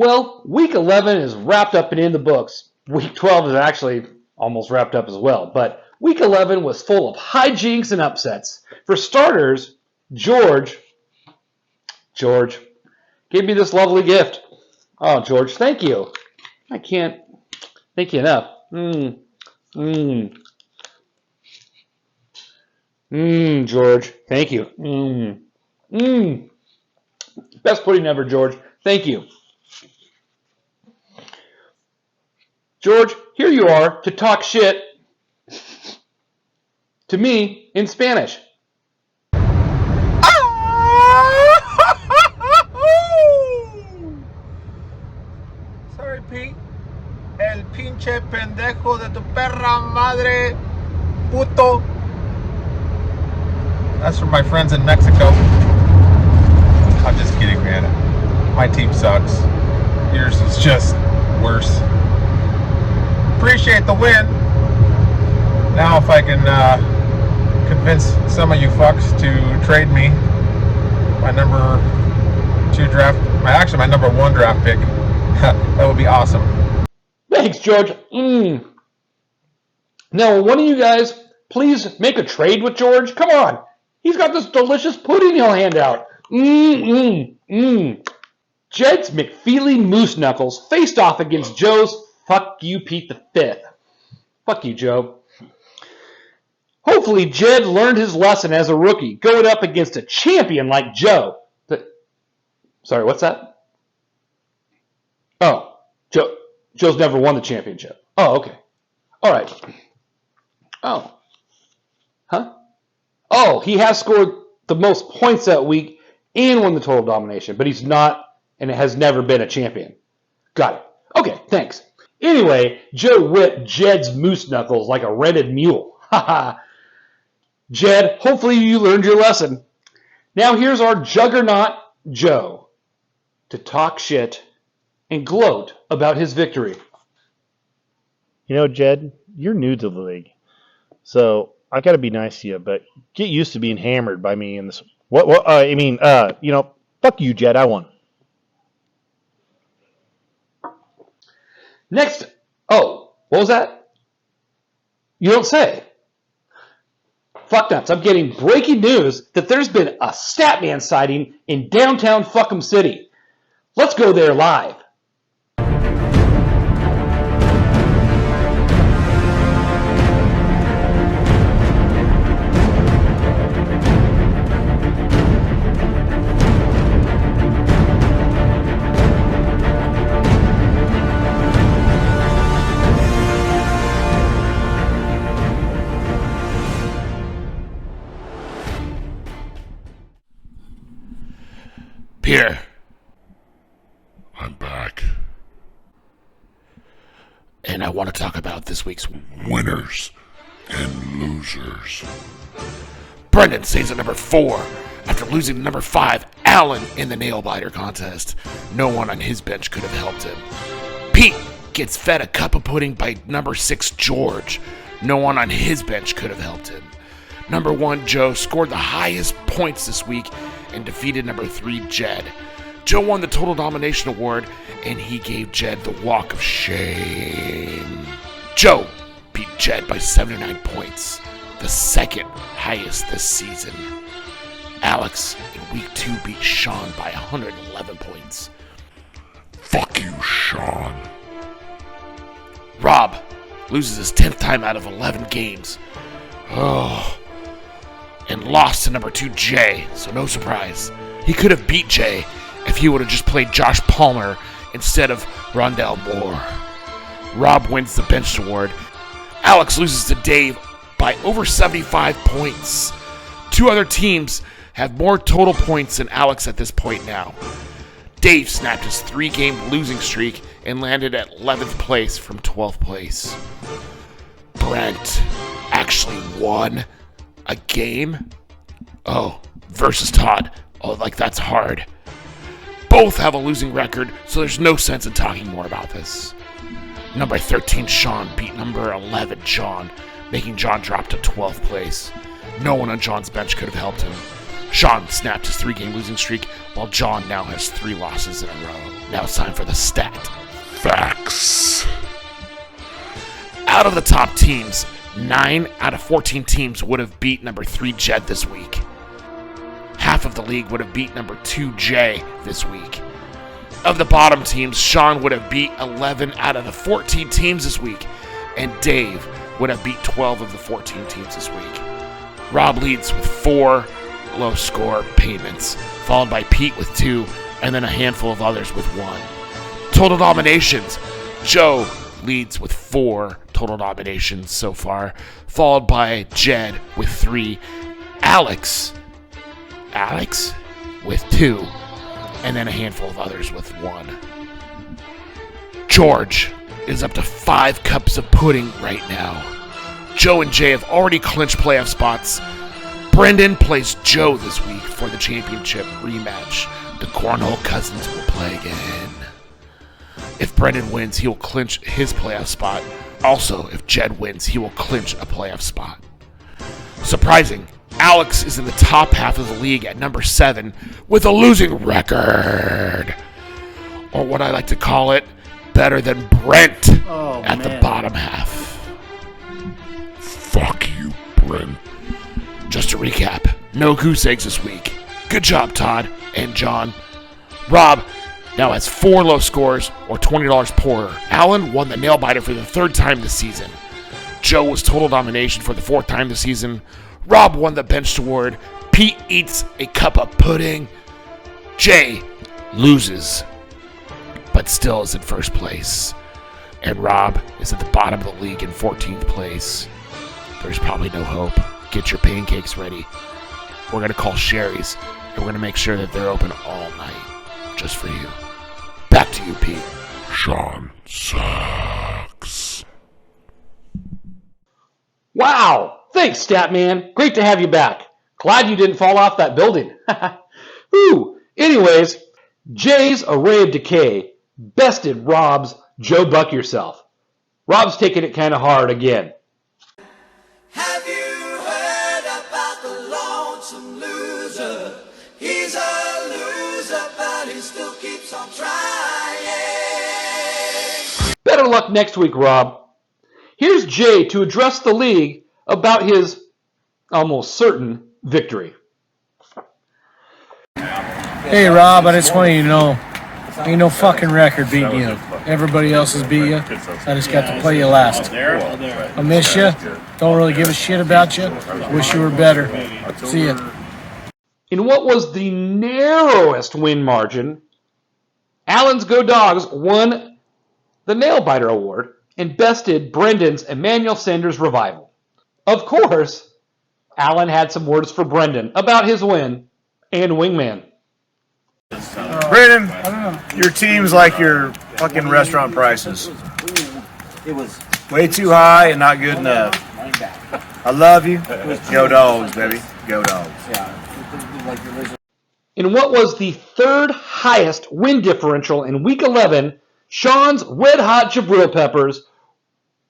Well, week 11 is wrapped up and in the books. Week 12 is actually almost wrapped up as well. But week 11 was full of hijinks and upsets. For starters, George gave me this lovely gift. Oh, George, thank you. I can't thank you enough. George, thank you. Best pudding ever, George. Thank you. George, here you are to talk shit to me in Spanish. Sorry, Pete. El pinche pendejo de tu perra madre, puto. That's for my friends in Mexico. I'm just kidding, man. My team sucks. Yours is just worse. Appreciate the win. Now if I can convince some of you fucks to trade me my number 2 draft, my number 1 draft pick, that would be awesome. Thanks, George. Now, one of you guys, please make a trade with George. Come on. He's got this delicious pudding he'll hand out. Jed's McFeely Moose Knuckles faced off against Joe's Fuck You Pete the Fifth. Fuck you, Joe. Hopefully, Jed learned his lesson as a rookie, going up against a champion like Joe. Sorry, what's that? Oh, Joe's never won the championship. Oh, okay. All right. Oh. Huh? Oh, he has scored the most points that week and won the total domination, but he's not and has never been a champion. Got it. Okay, thanks. Anyway, Joe whipped Jed's moose knuckles like a rented mule. Haha. Jed, hopefully you learned your lesson. Now here's our juggernaut, Joe, to talk shit and gloat about his victory. You know, Jed, you're new to the league, so I got to be nice to you, but get used to being hammered by me in this. Fuck you, Jed. I won. Next. Oh, what was that? You don't say. Fuck nuts. I'm getting breaking news that there's been a Statman sighting in downtown Fuckum City. Let's go there live. Here. I'm back. And I want to talk about this week's winners and losers. Brendan stays at number 4 after losing to number 5, Allen, in the nail biter contest. No one on his bench could have helped him. Pete gets fed a cup of pudding by number 6, George. No one on his bench could have helped him. Number 1, Joe, scored the highest points this week and defeated number 3, Jed. Joe won the Total Domination Award, and he gave Jed the Walk of Shame. Joe beat Jed by 79 points, the second highest this season. Alex, in week 2, beat Sean by 111 points. Fuck you, Sean. Rob loses his 10th time out of 11 games. And lost to number 2, Jay, so no surprise. He could have beat Jay if he would have just played Josh Palmer instead of Rondell Moore. Rob wins the Bench Award. Alex loses to Dave by over 75 points. 2 other teams have more total points than Alex at this point now. Dave snapped his 3-game losing streak and landed at 11th place from 12th place. Brent actually won a game? Oh, versus Todd. Oh, like that's hard. Both have a losing record, so there's no sense in talking more about this. Number 13, Sean, beat number 11, John, making John drop to 12th place. No one on John's bench could have helped him. Sean snapped his 3-game losing streak, while John now has 3 losses in a row. Now it's time for the stat. Facts. Out of the top teams, 9 out of 14 teams would have beat number 3 Jed this week. Half of the league would have beat number 2 Jay this week. Of the bottom teams, Sean would have beat 11 out of the 14 teams this week, and Dave would have beat 12 of the 14 teams this week. Rob leads with 4 low score payments, followed by Pete with 2, and then a handful of others with 1. Total nominations, Joe leads with 4 total nominations so far, followed by Jed with 3, Alex with 2, and then a handful of others with 1. George is up to 5 cups of pudding right now. Joe and Jay have already clinched playoff spots. Brendan plays Joe this week for the championship rematch. The Cornhole Cousins will play again. If Brendan wins, he will clinch his playoff spot. Also, if Jed wins, he will clinch a playoff spot. Surprising, Alex is in the top half of the league at number 7 with a losing record. Or what I like to call it, better than Brent the bottom half. Fuck you, Brent. Just to recap, no goose eggs this week. Good job, Todd and John. Rob now has 4 low scores or $20 poorer. Alan won the nail biter for the 3rd time this season. Joe was total domination for the 4th time this season. Rob won the benched award. Pete eats a cup of pudding. Jay loses, but still is in first place. And Rob is at the bottom of the league in 14th place. There's probably no hope. Get your pancakes ready. We're going to call Sherry's, and we're going to make sure that they're open all night, just for you. Back to you, Pete. Sean sucks. Wow! Thanks, Statman. Great to have you back. Glad you didn't fall off that building. Whew. Anyways, Jay's Array of Decay bested Rob's Joe Buck Yourself. Rob's taking it kind of hard again. Have you heard about the lonesome loser? He's a loser, but he still keeps on trying. Better luck next week, Rob. Here's Jay to address the league about his almost certain victory. Hey Rob, I just want you to know, ain't no fucking record beating you. Everybody else has beat you. I just got to play you last. I miss you. Don't really give a shit about you. Wish you were better. See ya. In what was the narrowest win margin, Allen's Go Dogs won the Nail Biter Award and bested Brendan's Emmanuel Sanders Revival. Of course, Allen had some words for Brendan about his win and Wingman. Brandon, your team's like your fucking restaurant prices. It was way too high and not good enough. I love you. Go Dogs, baby. Go Dogs. In what was the 3rd highest win differential in Week 11, Sean's Red Hot Jabril Peppers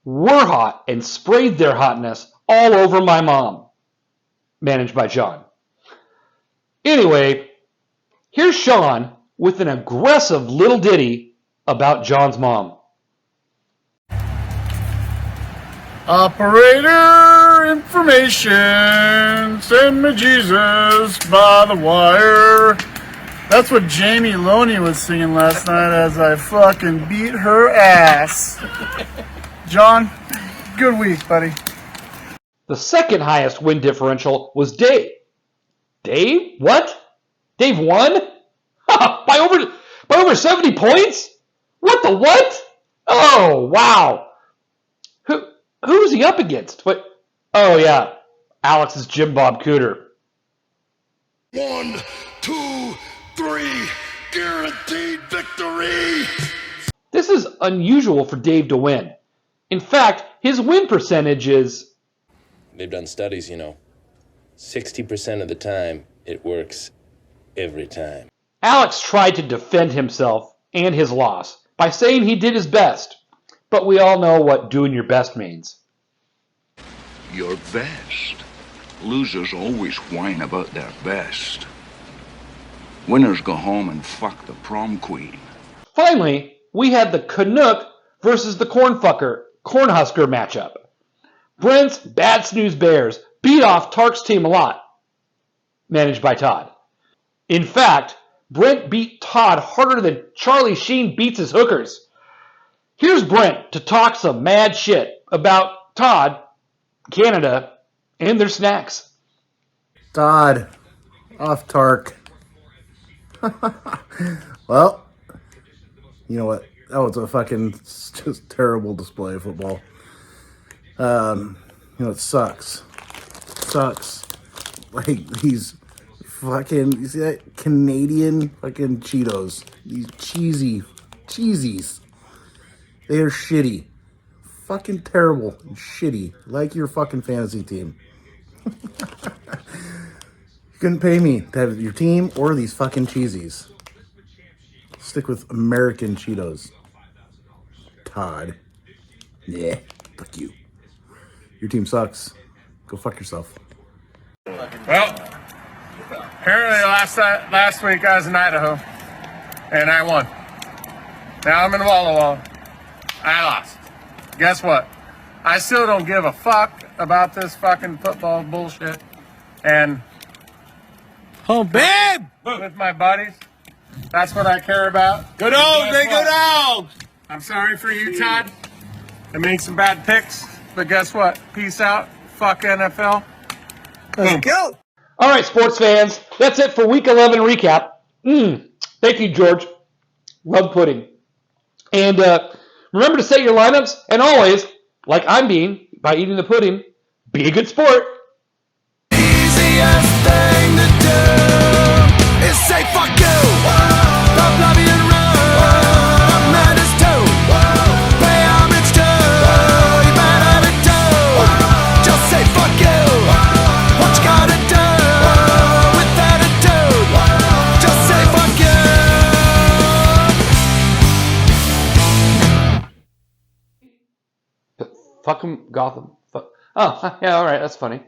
were hot and sprayed their hotness all over my mom. Managed by John. Anyway, here's Sean with an aggressive little ditty about John's mom. Operator information, send me Jesus by the wire. That's what Jamie Loney was singing last night as I fucking beat her ass. John, good week, buddy. The 2nd highest win differential was Dave. Dave? What? Dave won? by over 70 points? What the what? Oh, wow. Who's he up against? What? Oh, yeah. Alex's Jim Bob Cooter. 1, 2, 3, guaranteed victory. This is unusual for Dave to win. In fact, his win percentage is... They've done studies, 60% of the time, it works every time. Alex tried to defend himself and his loss by saying he did his best. But we all know what doing your best means. Your best? Losers always whine about their best. Winners go home and fuck the prom queen. Finally, we had the Canuck versus the Cornhusker matchup. Brent's Bad Snooze Bears beat off Tark's team a lot, managed by Todd. In fact, Brent beat Todd harder than Charlie Sheen beats his hookers. Here's Brent to talk some mad shit about Todd, Canada, and their snacks. Todd, off Tark. Well, you know what? That was a fucking just terrible display of football. It sucks. Sucks. Like these fucking, you see that Canadian fucking Cheetos? These cheesies. They are shitty. Fucking terrible and shitty. Like your fucking fantasy team. You couldn't pay me to have your team or these fucking cheesies. Stick with American Cheetos. Todd. Yeah, fuck you. Your team sucks. Go fuck yourself. Well, apparently last week I was in Idaho, and I won. Now I'm in Walla Walla. I lost. Guess what? I still don't give a fuck about this fucking football bullshit. And Oh, babe! with my buddies, that's what I care about. Go dogs, Guess they go what? dogs! I'm sorry for you, Todd. I made some bad picks, but guess what? Peace out. Fuck NFL. Let's go! All right, sports fans, that's it for Week 11 recap. Thank you, George. Love pudding. And remember to set your lineups, and always, like I'm being, by eating the pudding, be a good sport. Easiest thing to do is say fuck you. Stop loving and run. I'm mad as two. Pay homage to your bad attitude. Just say fuck you. What you gotta do with attitude? Just say fuck you. Fuck 'em, Gotham. Oh, yeah, all right, that's funny.